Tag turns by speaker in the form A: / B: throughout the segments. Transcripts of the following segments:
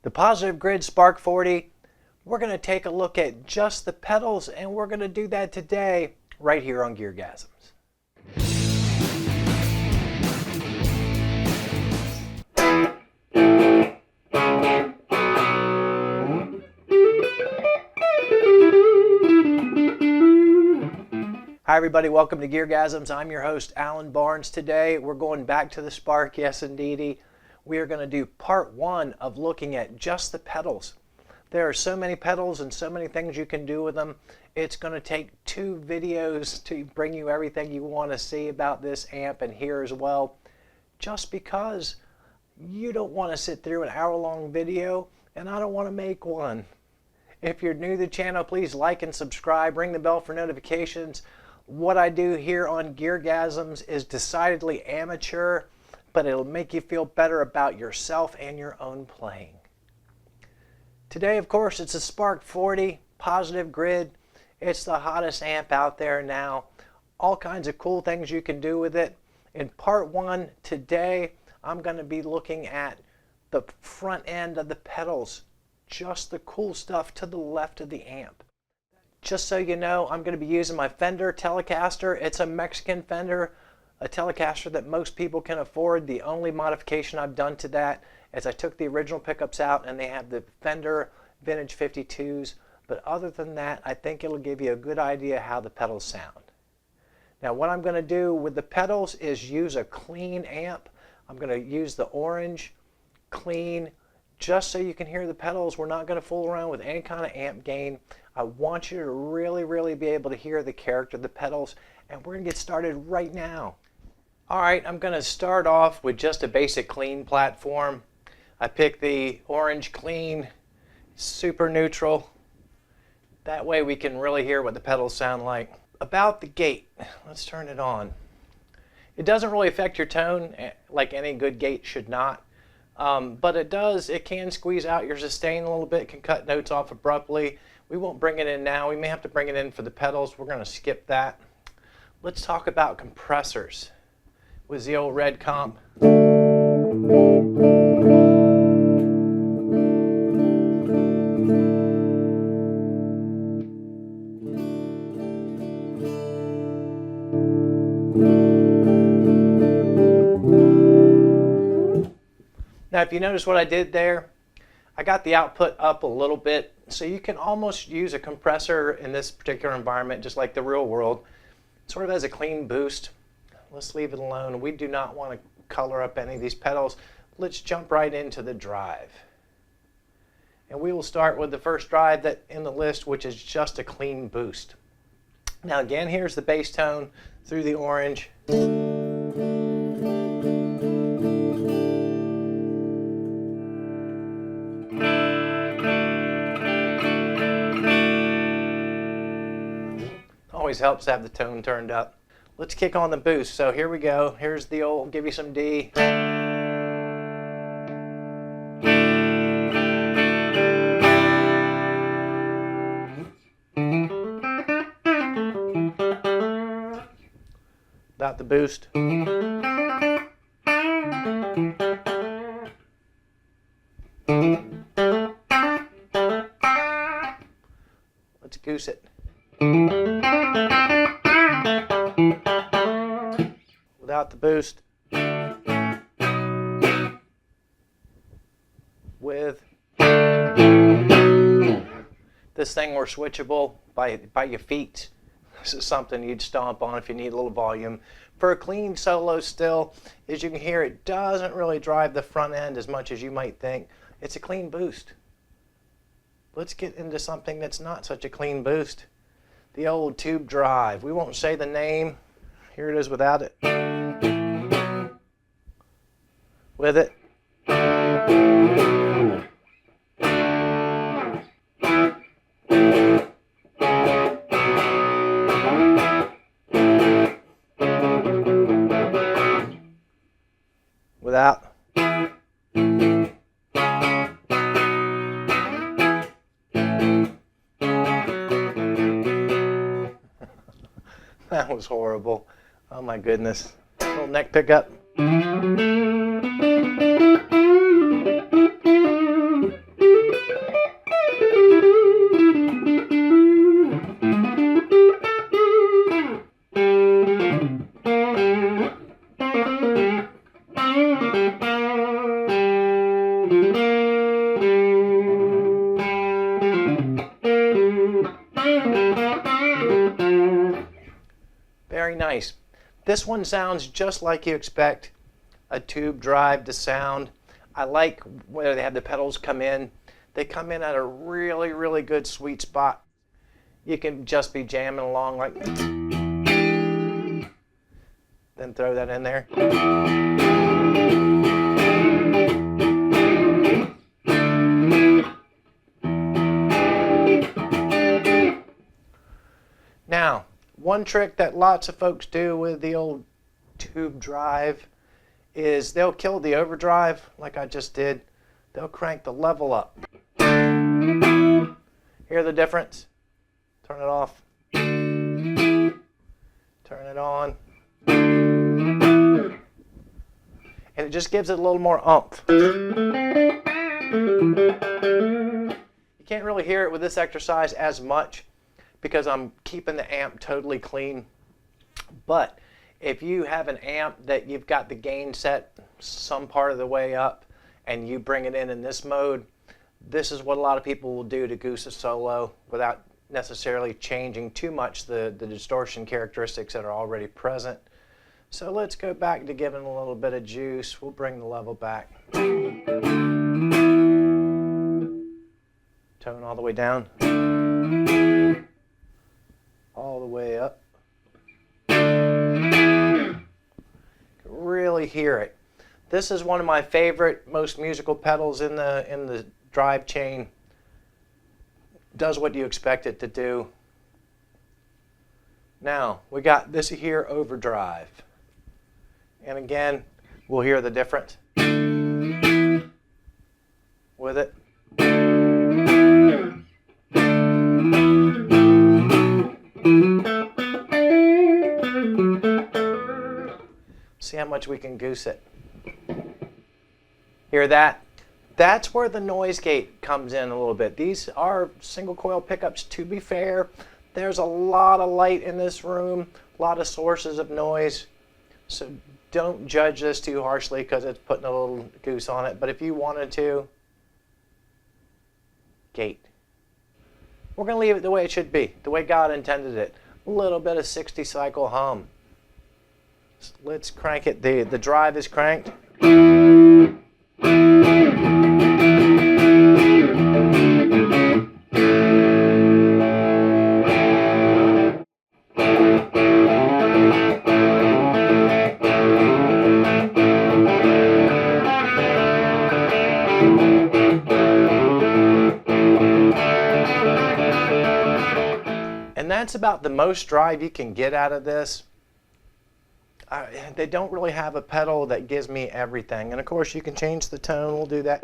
A: The Positive Grid Spark 40, we're going to take a look at just the pedals, and we're going to do that today right here on GearGasms. Hi everybody, welcome to GearGasms. I'm your host, Alan Barnes. Today we're going back to the Spark, yes indeedy. We are going to do part one of looking at just the pedals. There are so many pedals and so many things you can do with them. It's going to take 2 videos to bring you everything you want to see about this amp and here as well. Just because you don't want to sit through an hour-long video and I don't want to make one. If you're new to the channel, please like and subscribe. Ring the bell for notifications. What I do here on GearGasms is decidedly amateur, but it'll make you feel better about yourself and your own playing. Today, of course, it's a Spark 40 Positive Grid. It's the hottest amp out there now. All kinds of cool things you can do with it. In part one today, I'm going to be looking at the front end of the pedals, just the cool stuff to the left of the amp. Just so you know, I'm going to be using my Fender Telecaster. It's a Mexican Fender, a Telecaster that most people can afford. The only modification I've done to that is I took the original pickups out and they have the Fender Vintage 52s. But other than that, I think it'll give you a good idea how the pedals sound. Now what I'm going to do with the pedals is use a clean amp. I'm going to use the orange, clean, just so you can hear the pedals. We're not going to fool around with any kind of amp gain. I want you to really be able to hear the character of the pedals, and we're going to get started right now. Alright, I'm going to start off with just a basic clean platform. I picked the orange clean, super neutral. That way we can really hear what the pedals sound like. About the gate, let's turn it on. It doesn't really affect your tone like any good gate should not. But it can squeeze out your sustain a little bit. It can cut notes off abruptly. We won't bring it in now. We may have to bring it in for the pedals. We're going to skip that. Let's talk about compressors with the old red comp. Now if you notice what I did there, I got the output up a little bit, so you can almost use a compressor in this particular environment just like the real world, sort of as a clean boost. Let's leave it alone. We do not want to color up any of these pedals. Let's jump right into the drive. And we will start with the first drive that in the list, which is just a clean boost. Now again, here's the bass tone through the orange. Always helps to have the tone turned up. Let's kick on the boost. So here we go. Here's the old, give you some D. Without the boost. Let's goose it. Without the boost. With this thing, we're switchable by your feet. This is something you'd stomp on if you need a little volume. For a clean solo still, as you can hear, it doesn't really drive the front end as much as you might think. It's a clean boost. Let's get into something that's not such a clean boost. The old tube drive. We won't say the name. Here it is without it. With it. Without. That was horrible. Oh my goodness. Little neck pickup. nice. This one sounds just like you expect a tube drive to sound. I like where they have the pedals come in. They come in at a really, really good sweet spot. You can just be jamming along like, then throw that in there. Now, one trick that lots of folks do with the old tube drive is they'll kill the overdrive like I just did. They'll crank the level up. Hear the difference? Turn it off. Turn it on. And it just gives it a little more oomph. You can't really hear it with this exercise as much because I'm keeping the amp totally clean. But if you have an amp that you've got the gain set some part of the way up and you bring it in this mode, this is what a lot of people will do to goose a solo without necessarily changing too much the distortion characteristics that are already present. So let's go back to giving a little bit of juice. We'll bring the level back. Tone all the way down. All the way up. Really hear it. This is one of my favorite, most musical pedals in the drive chain. Does what you expect it to do. Now, we got this here, Overdrive. And again, we'll hear the difference with it. See how much we can goose it. Hear that? That's where the noise gate comes in a little bit. These are single coil pickups, to be fair. There's a lot of light in this room, a lot of sources of noise. So don't judge this too harshly because it's putting a little goose on it. But if you wanted to, gate. We're going to leave it the way it should be, the way God intended it. A little bit of 60 cycle hum. Let's crank it. The drive is cranked. And that's about the most drive you can get out of this. They don't really have a pedal that gives me everything. And of course you can change the tone. We'll do that.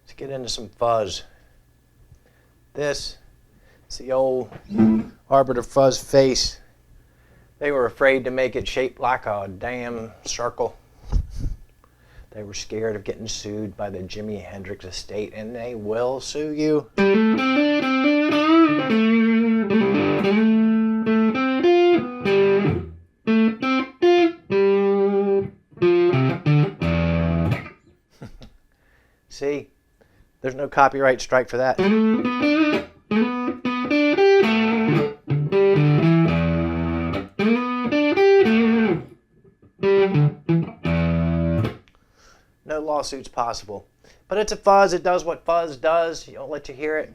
A: Let's get into some fuzz. This is the old Arbiter Fuzz face. They were afraid to make it shaped like a damn circle. They were scared of getting sued by the Jimi Hendrix estate, and they will sue you. See? There's no copyright strike for that. No lawsuits possible. But it's a fuzz. It does what fuzz does. You don't let you hear it.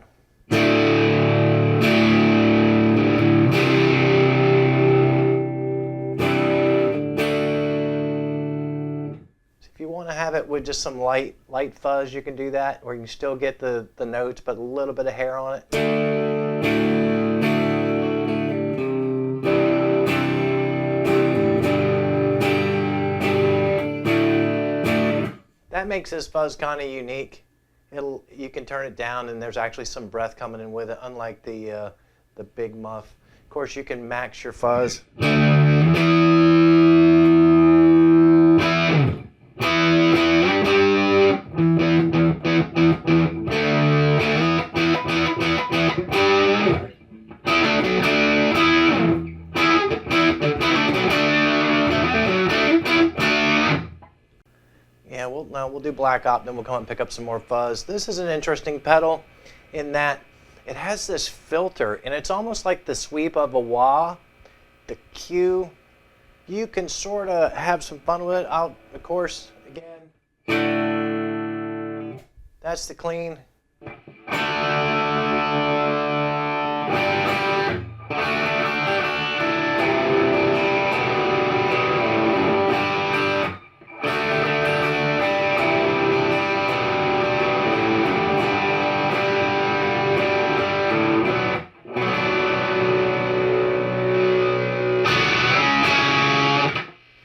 A: So if you want to have it with just some light fuzz, you can do that, or you can still get the notes, but a little bit of hair on it. That makes this fuzz kind of unique. You can turn it down and there's actually some breath coming in with it, unlike the big muff. Of course, you can max your fuzz. do black op, then we'll come and pick up some more fuzz. This is an interesting pedal in that it has this filter, and it's almost like the sweep of a wah, the Q. You can sort of have some fun with it. Of course, again, that's the clean.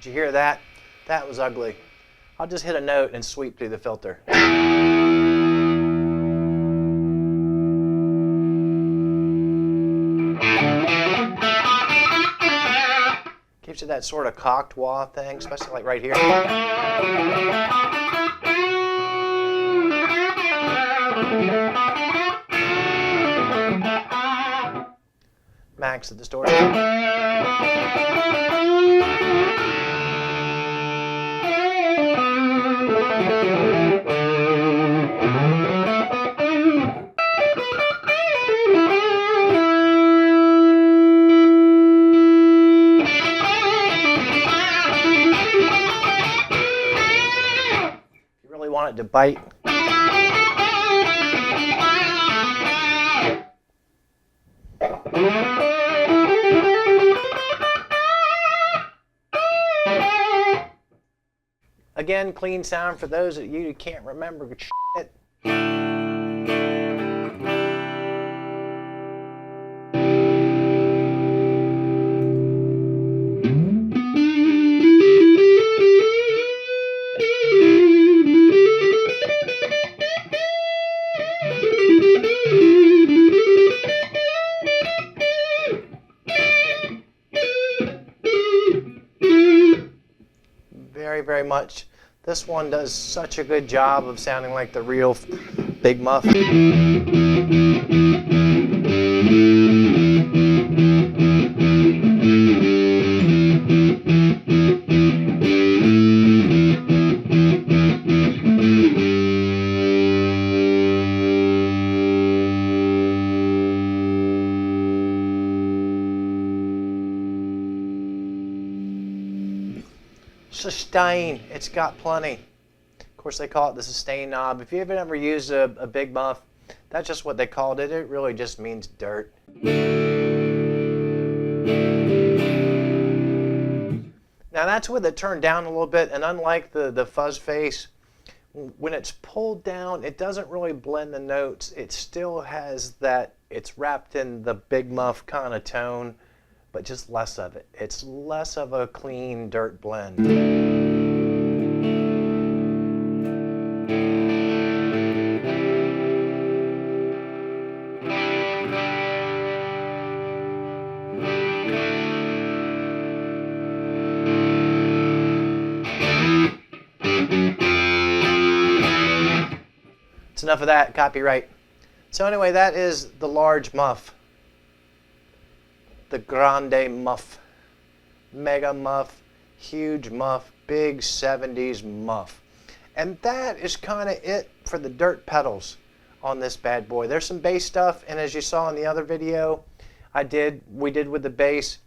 A: Did you hear that? That was ugly. I'll just hit a note and sweep through the filter. Gives you that sort of cocked wah thing, especially like right here. Max at the store. Want it to bite. Again, clean sound for those of you who can't remember shit. Very much. This one does such a good job of sounding like the real Big Muff. Sustain, it's got plenty. Of course, they call it the sustain knob. If you've ever used a Big Muff, that's just what they called it. It really just means dirt. Now that's with it turned down a little bit, and unlike the fuzz face, when it's pulled down, it doesn't really blend the notes. It still has that, it's wrapped in the Big Muff kind of tone, but just less of it. It's less of a clean dirt blend. It's enough of that, copyright. So anyway, that is the large muff. The Grande Muff, Mega Muff, huge muff, big 70s muff. And that is kind of it for the dirt pedals on this bad boy. There's some bass stuff, and as you saw in the other video we did with the bass,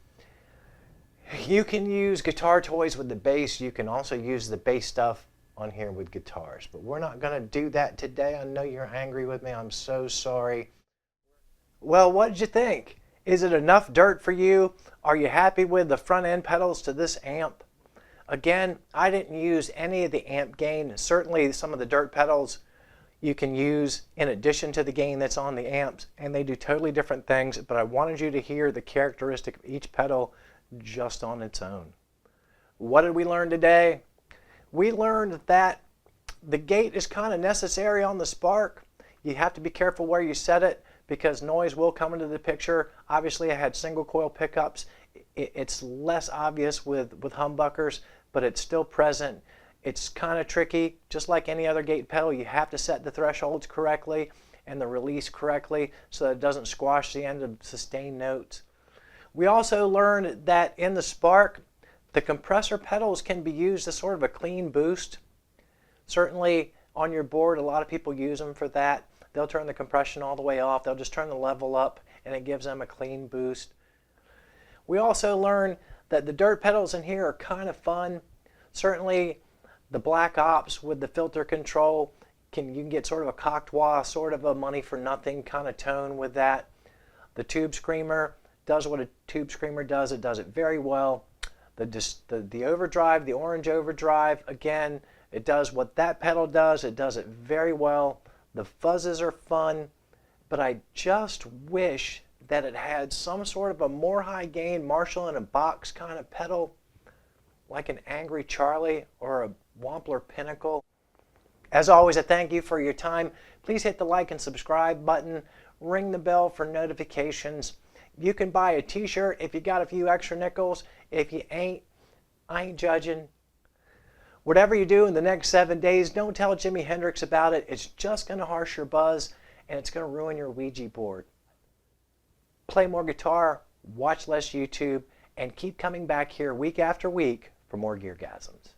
A: you can use guitar toys with the bass. You can also use the bass stuff on here with guitars, but we're not going to do that today. I know you're angry with me. I'm so sorry. Well, what did you think? Is it enough dirt for you? Are you happy with the front end pedals to this amp? Again, I didn't use any of the amp gain. Certainly some of the dirt pedals you can use in addition to the gain that's on the amps, and they do totally different things, but I wanted you to hear the characteristic of each pedal just on its own. What did we learn today? We learned that the gate is kind of necessary on the Spark. You have to be careful where you set it, because noise will come into the picture. Obviously, I had single coil pickups. It's less obvious with humbuckers, but it's still present. It's kind of tricky. Just like any other gate pedal, you have to set the thresholds correctly and the release correctly so that it doesn't squash the end of sustained notes. We also learned that in the Spark, the compressor pedals can be used as sort of a clean boost. Certainly on your board, a lot of people use them for that. They'll turn the compression all the way off. They'll just turn the level up and it gives them a clean boost. We also learned that the dirt pedals in here are kind of fun. Certainly the Black Ops with the filter control, you can get sort of a Cocteau, sort of a money for nothing kind of tone with that. The Tube Screamer does what a Tube Screamer does. It does it very well. The Overdrive, the orange Overdrive, again, it does what that pedal does. It does it very well. The fuzzes are fun, but I just wish that it had some sort of a more high gain Marshall in a box kind of pedal, like an Angry Charlie or a Wampler Pinnacle. As always, I thank you for your time. Please hit the like and subscribe button. Ring the bell for notifications. You can buy a t-shirt if you got a few extra nickels. If you ain't, I ain't judging. Whatever you do in the next 7 days, don't tell Jimi Hendrix about it. It's just going to harsh your buzz and it's going to ruin your Ouija board. Play more guitar, watch less YouTube, and keep coming back here week after week for more GearGasms.